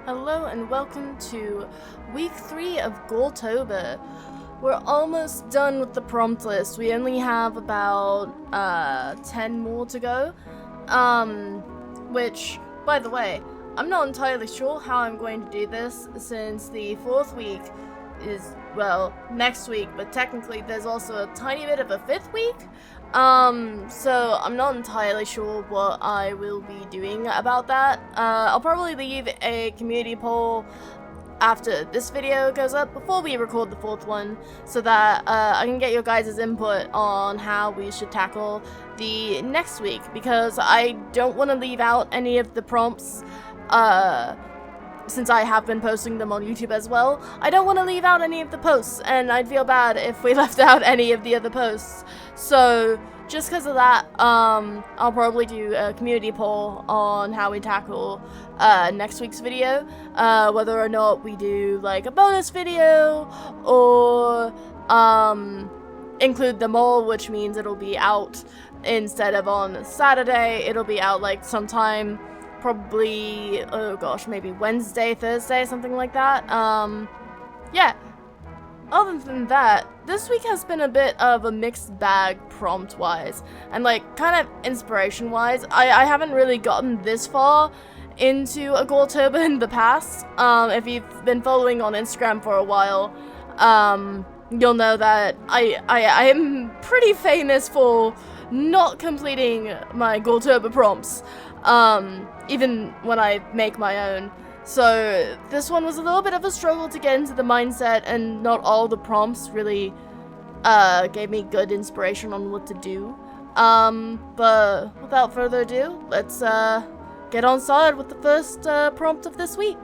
Hello and welcome to week 3 of Goretober. We're almost done with the prompt list. We only have about 10 more to go. Which, by the way, I'm not entirely sure how I'm going to do this since the 4th week is, well, next week, but technically there's also a tiny bit of a 5th week. So I'm not entirely sure what I will be doing about that. I'll probably leave a community poll after this video goes up before we record the 4th one so that I can get your guys' input on how we should tackle the next week, because I don't want to leave out any of the prompts since I have been posting them on YouTube as well. I don't want to leave out any of the posts, and I'd feel bad if we left out any of the other posts. So just because of that, I'll probably do a community poll on how we tackle next week's video, whether or not we do like a bonus video or include them all, which means it'll be out instead of on Saturday. It'll be out like sometime, probably, oh gosh, maybe Wednesday, Thursday, something like that. Yeah. Other than that, this week has been a bit of a mixed bag prompt-wise, and like kind of inspiration-wise. I haven't really gotten this far into a Goretober in the past. If you've been following on Instagram for a while, you'll know that I am pretty famous for not completing my Goretober prompts, even when I make my own. So this one was a little bit of a struggle to get into the mindset, and not all the prompts really gave me good inspiration on what to do. But without further ado, let's get on started with the first prompt of this week.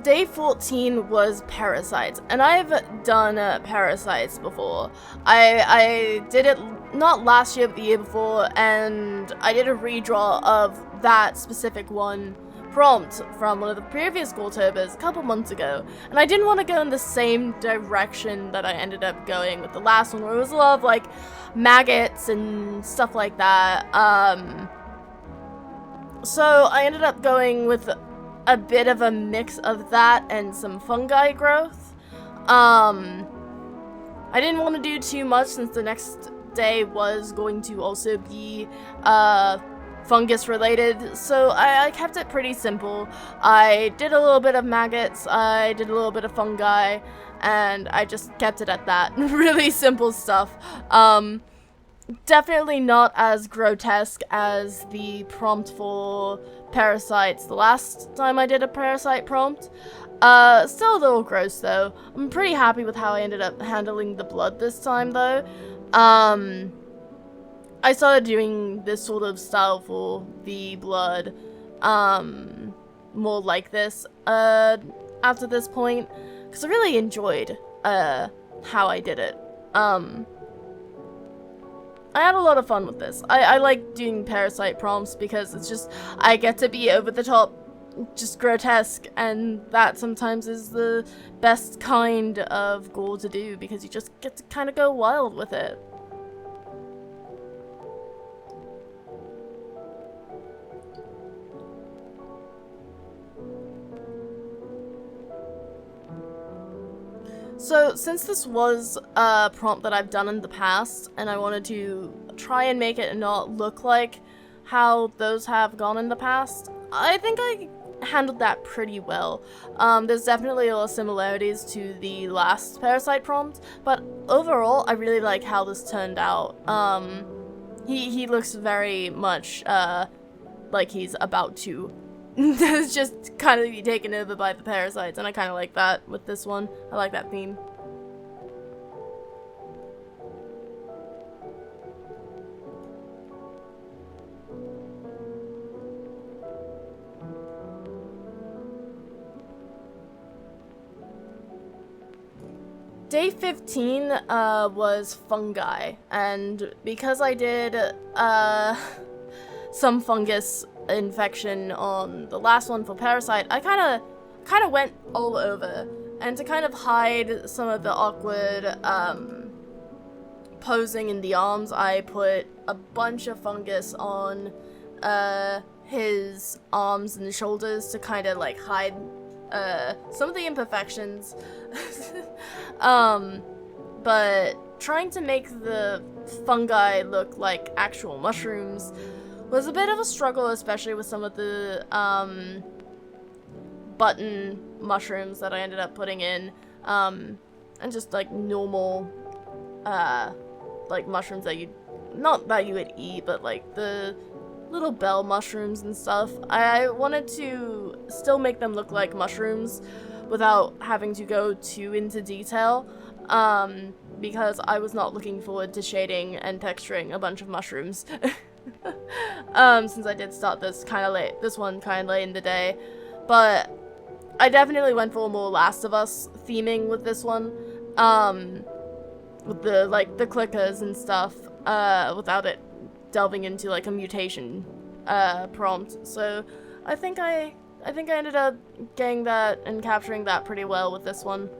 Day 14 was parasites, and I've done parasites before. I did it not last year but the year before, and I did a redraw of that specific one prompt from one of the previous Goretobers a couple months ago, and I didn't want to go in the same direction that I ended up going with the last one, where it was a lot of like maggots and stuff like that. So I ended up going with a bit of a mix of that and some fungi growth. I didn't want to do too much since the next day was going to also be fungus related, so I kept it pretty simple. I did a little bit of maggots, I did a little bit of fungi, and I just kept it at that. Really simple stuff. Definitely not as grotesque as the prompt for parasites the last time I did a parasite prompt. Still a little gross though. I'm pretty happy with how I ended up handling the blood this time though. I started doing this sort of style for the blood more like this after this point, because I really enjoyed how I did it. I had a lot of fun with this. I like doing parasite prompts because it's just, I get to be over the top, just grotesque, and that sometimes is the best kind of gore to do because you just get to kind of go wild with it. So, since this was a prompt that I've done in the past, and I wanted to try and make it not look like how those have gone in the past, I think I handled that pretty well. There's definitely a lot of similarities to the last parasite prompt, but overall, I really like how this turned out. He looks very much like he's about to just kind of be taken over by the parasites, and I kind of like that with this one. I like that theme. Day 15 was fungi, and because I did some fungus infection on the last one for parasite, I kind of kind of went all over. And to kind of hide some of the awkward posing in the arms, I put a bunch of fungus on his arms and shoulders to kind of like hide some of the imperfections. But trying to make the fungi look like actual mushrooms was a bit of a struggle, especially with some of the button mushrooms that I ended up putting in, and just like normal like mushrooms that not that you would eat, but like the little bell mushrooms and stuff. I wanted to still make them look like mushrooms without having to go too into detail, because I was not looking forward to shading and texturing a bunch of mushrooms. Since I did start this one kind of late in the day, but I definitely went for more Last of Us theming with this one, with the the clickers and stuff, without it delving into like a mutation prompt. So I think I ended up getting that and capturing that pretty well with this one.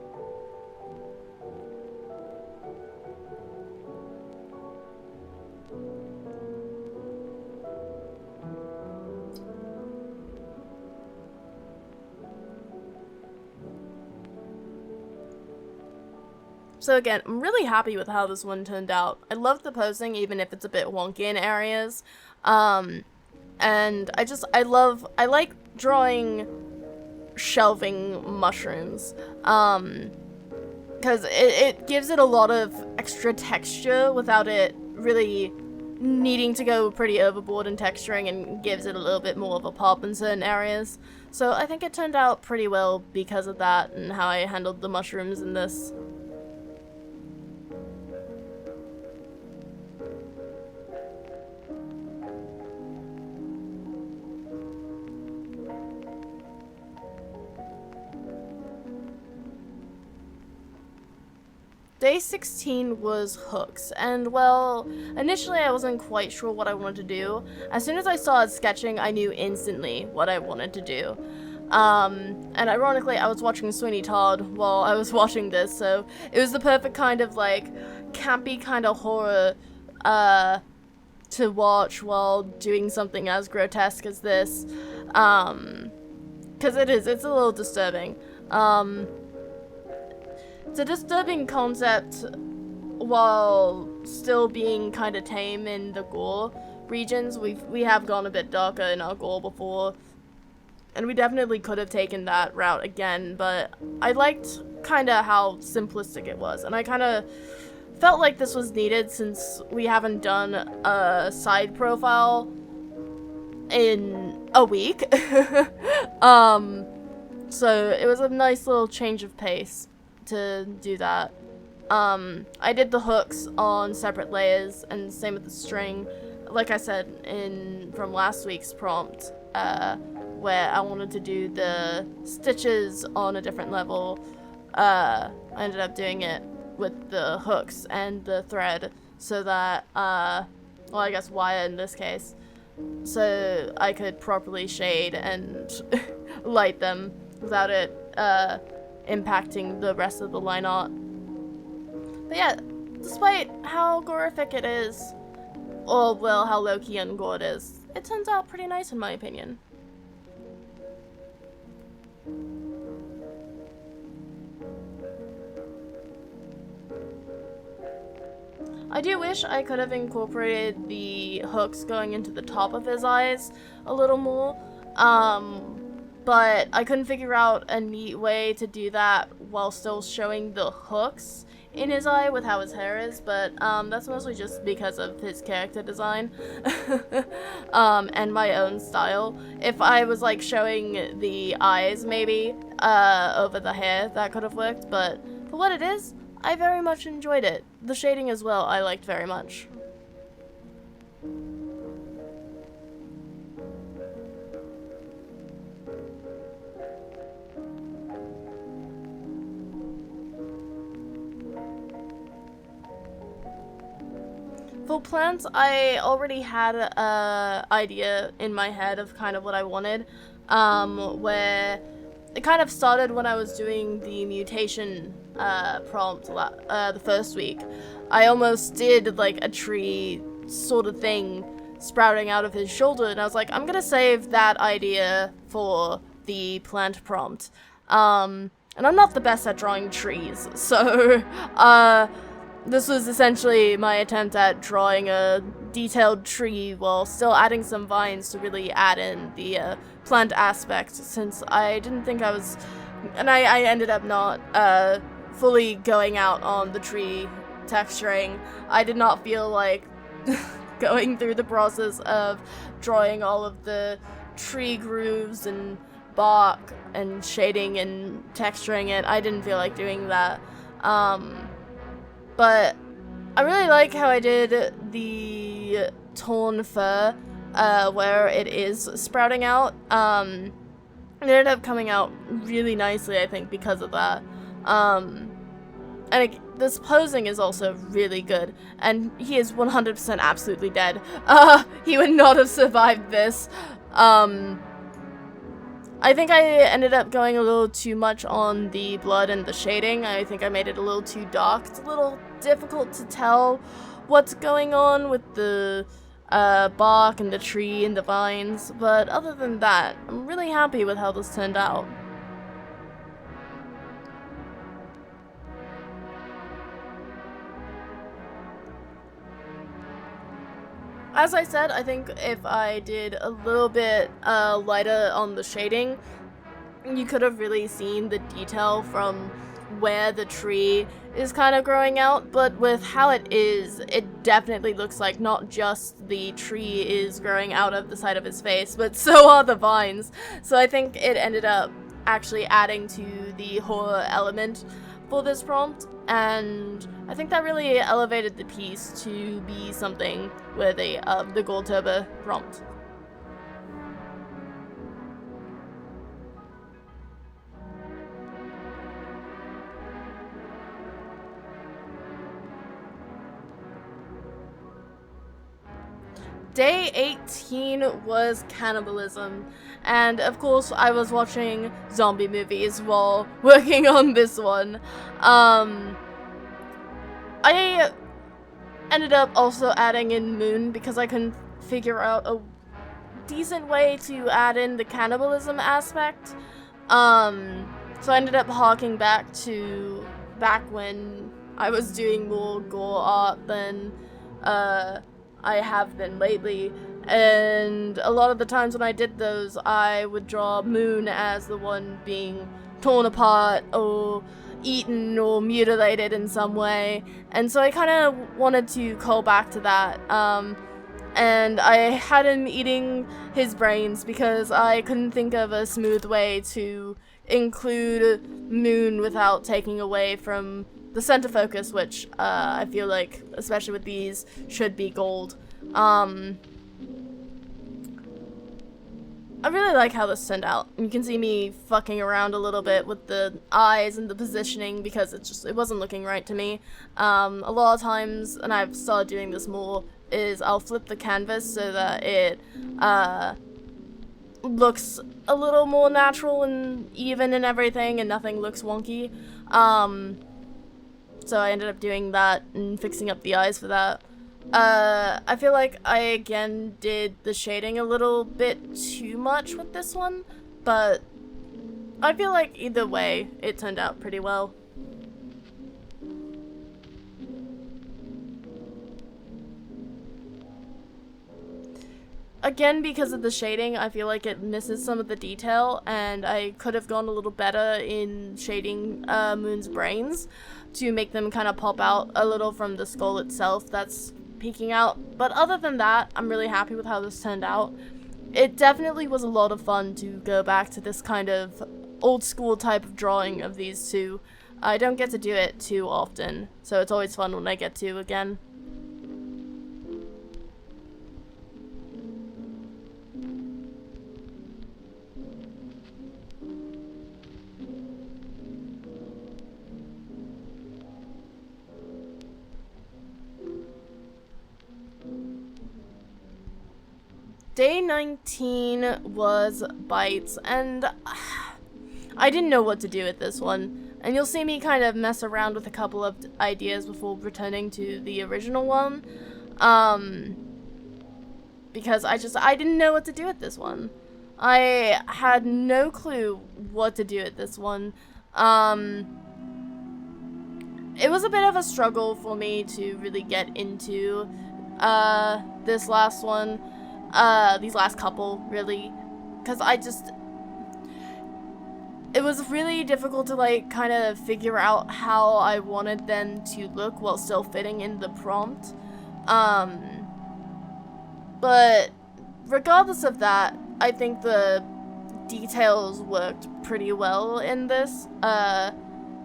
So again, I'm really happy with how this one turned out. I love the posing, even if it's a bit wonky in areas. And I like drawing shelving mushrooms. Because it gives it a lot of extra texture without it really needing to go pretty overboard in texturing, and gives it a little bit more of a pop in certain areas. So I think it turned out pretty well because of that and how I handled the mushrooms in this. Day 16 was hooks, and well, initially I wasn't quite sure what I wanted to do. As soon as I started sketching, I knew instantly what I wanted to do. And ironically, I was watching Sweeney Todd while I was watching this, so it was the perfect kind of like campy kind of horror to watch while doing something as grotesque as this. Because it's a little disturbing. It's a disturbing concept while still being kind of tame in the gore regions. We have gone a bit darker in our gore before, and we definitely could have taken that route again, but I liked kind of how simplistic it was, and I kind of felt like this was needed since we haven't done a side profile in a week. So it was a nice little change of pace to do that. I did the hooks on separate layers, and same with the string. Like I said from last week's prompt, where I wanted to do the stitches on a different level, I ended up doing it with the hooks and the thread, so that, well, I guess wire in this case, so I could properly shade and light them without it impacting the rest of the line art. But yeah, despite how horrific it is, or well, how low-key and gore it is, it turns out pretty nice in my opinion. I do wish I could have incorporated the hooks going into the top of his eyes a little more, but I couldn't figure out a neat way to do that while still showing the hooks in his eye with how his hair is, but that's mostly just because of his character design and my own style. If I was like showing the eyes maybe over the hair, that could have worked, but for what it is, I very much enjoyed it. The shading as well I liked very much. For plants, I already had an idea in my head of kind of what I wanted, where it kind of started when I was doing the mutation prompt the first week. I almost did like a tree sort of thing sprouting out of his shoulder, and I was like, I'm gonna save that idea for the plant prompt. And I'm not the best at drawing trees, so this was essentially my attempt at drawing a detailed tree while still adding some vines to really add in the plant aspect, since I didn't think I was, and I ended up not fully going out on the tree texturing. I did not feel like going through the process of drawing all of the tree grooves and bark and shading and texturing it. I didn't feel like doing that. But I really like how I did the torn fur where it is sprouting out. It ended up coming out really nicely, I think, because of that. And this posing is also really good, and he is 100% absolutely dead. He would not have survived this. I think I ended up going a little too much on the blood and the shading. I think I made it a little too dark. It's a little difficult to tell what's going on with the bark and the tree and the vines, but other than that, I'm really happy with how this turned out. As I said, I think if I did a little bit lighter on the shading, you could have really seen the detail from where the tree is kind of growing out, but with how it is, it definitely looks like not just the tree is growing out of the side of his face, but so are the vines. So I think it ended up actually adding to the horror element for this prompt, and I think that really elevated the piece to be something worthy of the Goretober prompt. Day 18 was cannibalism, and of course I was watching zombie movies while working on this one. I ended up also adding in Moon because I couldn't figure out a decent way to add in the cannibalism aspect. So I ended up harking back to when I was doing more gore art than I have been lately, and a lot of the times when I did those, I would draw Moon as the one being torn apart or eaten or mutilated in some way, and so I kind of wanted to call back to that, and I had him eating his brains because I couldn't think of a smooth way to include Moon without taking away from the center focus, which I feel like, especially with these, should be gold. I really like how this turned out. You can see me fucking around a little bit with the eyes and the positioning because it wasn't looking right to me. A lot of times, and I've started doing this more, is I'll flip the canvas so that it looks a little more natural and even and everything, and nothing looks wonky. So I ended up doing that and fixing up the eyes for that. I feel like I again did the shading a little bit too much with this one, but I feel like either way it turned out pretty well. Again, because of the shading, I feel like it misses some of the detail, and I could have gone a little better in shading Moon's brains to make them kind of pop out a little from the skull itself that's peeking out. But other than that, I'm really happy with how this turned out. It definitely was a lot of fun to go back to this kind of old school type of drawing of these two. I don't get to do it too often, so it's always fun when I get to again. Day 19 was bites, and I didn't know what to do with this one, and you'll see me kind of mess around with a couple of ideas before returning to the original one, because I didn't know what to do with this one. I had no clue what to do with this one. It was a bit of a struggle for me to really get into this last one, these last couple, really, because it was really difficult to, like, kind of figure out how I wanted them to look while still fitting in the prompt. But regardless of that, I think the details worked pretty well in this,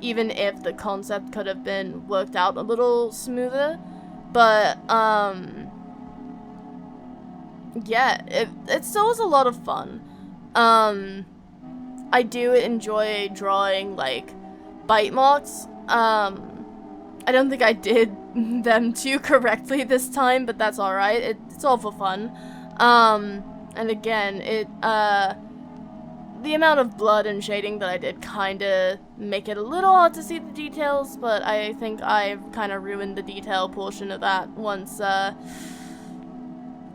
even if the concept could have been worked out a little smoother. But, yeah, it still was a lot of fun. I do enjoy drawing, like, bite marks. I don't think I did them too correctly this time, but that's alright. It's all for fun. And again, the amount of blood and shading that I did kinda make it a little hard to see the details, but I think I've kinda ruined the detail portion of that once,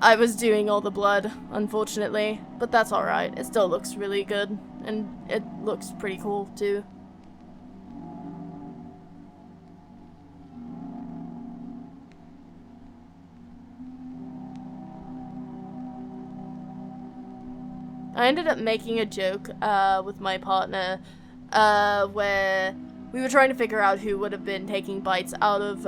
I was doing all the blood, unfortunately. But that's alright. It still looks really good, and it looks pretty cool, too. I ended up making a joke with my partner where we were trying to figure out who would have been taking bites out of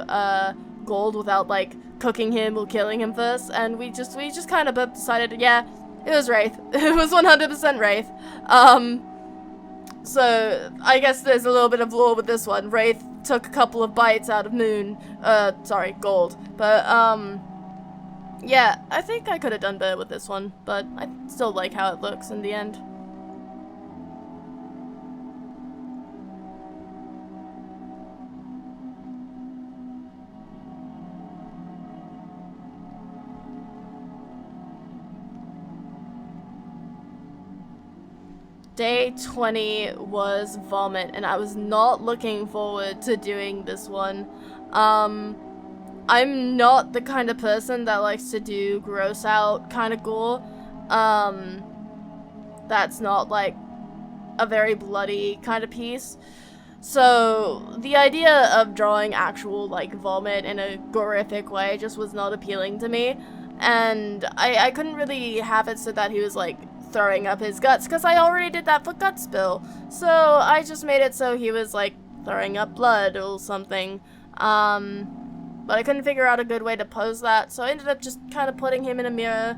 Gold without, like, cooking him or killing him first, and we just kind of decided, yeah, it was Wraith. It was 100% Wraith. So I guess there's a little bit of lore with this one. Wraith took a couple of bites out of Gold. But yeah, I think I could have done better with this one, but I still like how it looks in the end. Day 20 was Vomit, and I was not looking forward to doing this one. I'm not the kind of person that likes to do gross out kind of gore. That's not, like, a very bloody kind of piece. So the idea of drawing actual, like, vomit in a gorific way just was not appealing to me. And I couldn't really have it so that he was, like, throwing up his guts, because I already did that for Gut Spill. So I just made it so he was, like, throwing up blood or something. But I couldn't figure out a good way to pose that, so I ended up just kind of putting him in a mirror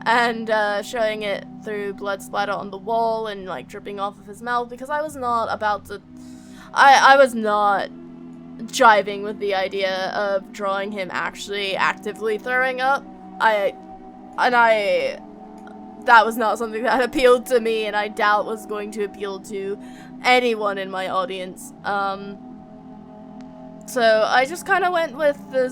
and showing it through blood splatter on the wall and, like, dripping off of his mouth, because I was not about to... I was not jiving with the idea of drawing him actually actively throwing up. That was not something that appealed to me, and I doubt was going to appeal to anyone in my audience. So I just kind of went with the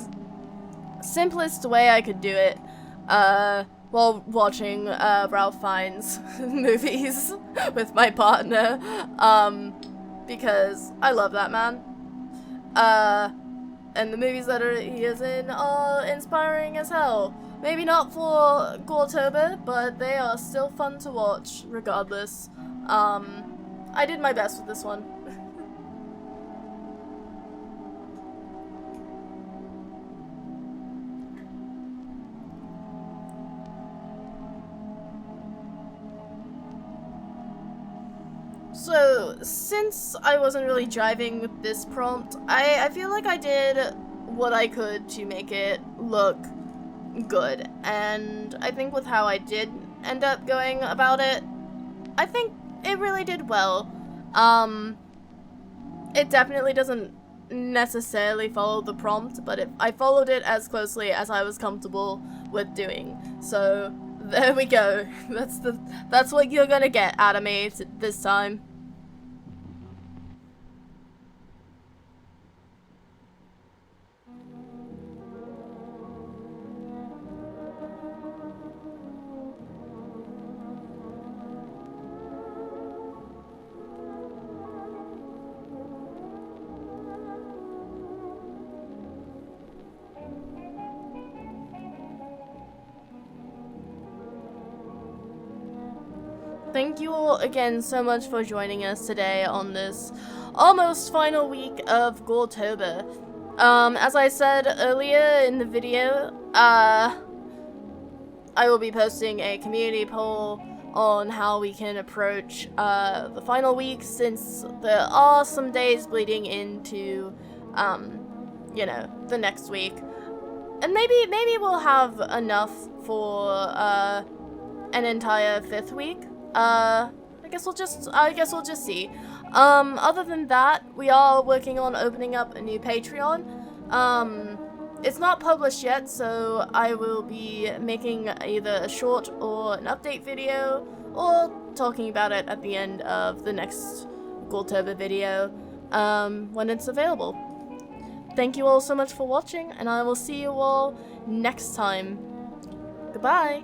simplest way I could do it, while watching Ralph Fiennes movies with my partner, because I love that man. And the movies that he is in are inspiring as hell. Maybe not for Goretober, but they are still fun to watch, regardless. I did my best with this one. So, since I wasn't really jiving with this prompt, I feel like I did what I could to make it look good, and I think with how I did end up going about it, I think it really did well. It definitely doesn't necessarily follow the prompt, but I followed it as closely as I was comfortable with doing. So there we go. That's what you're gonna get out of me this time. thank you all again so much for joining us today on this almost final week of Goretober. As I said earlier in the video, I will be posting a community poll on how we can approach the final week, since there are some days bleeding into, you know, the next week. And maybe we'll have enough for an entire 5th week. I guess we'll just see. Other than that, we are working on opening up a new Patreon. It's not published yet, so I will be making either a short or an update video, or talking about it at the end of the next Goretober video, when it's available. Thank you all so much for watching, and I will see you all next time. Goodbye!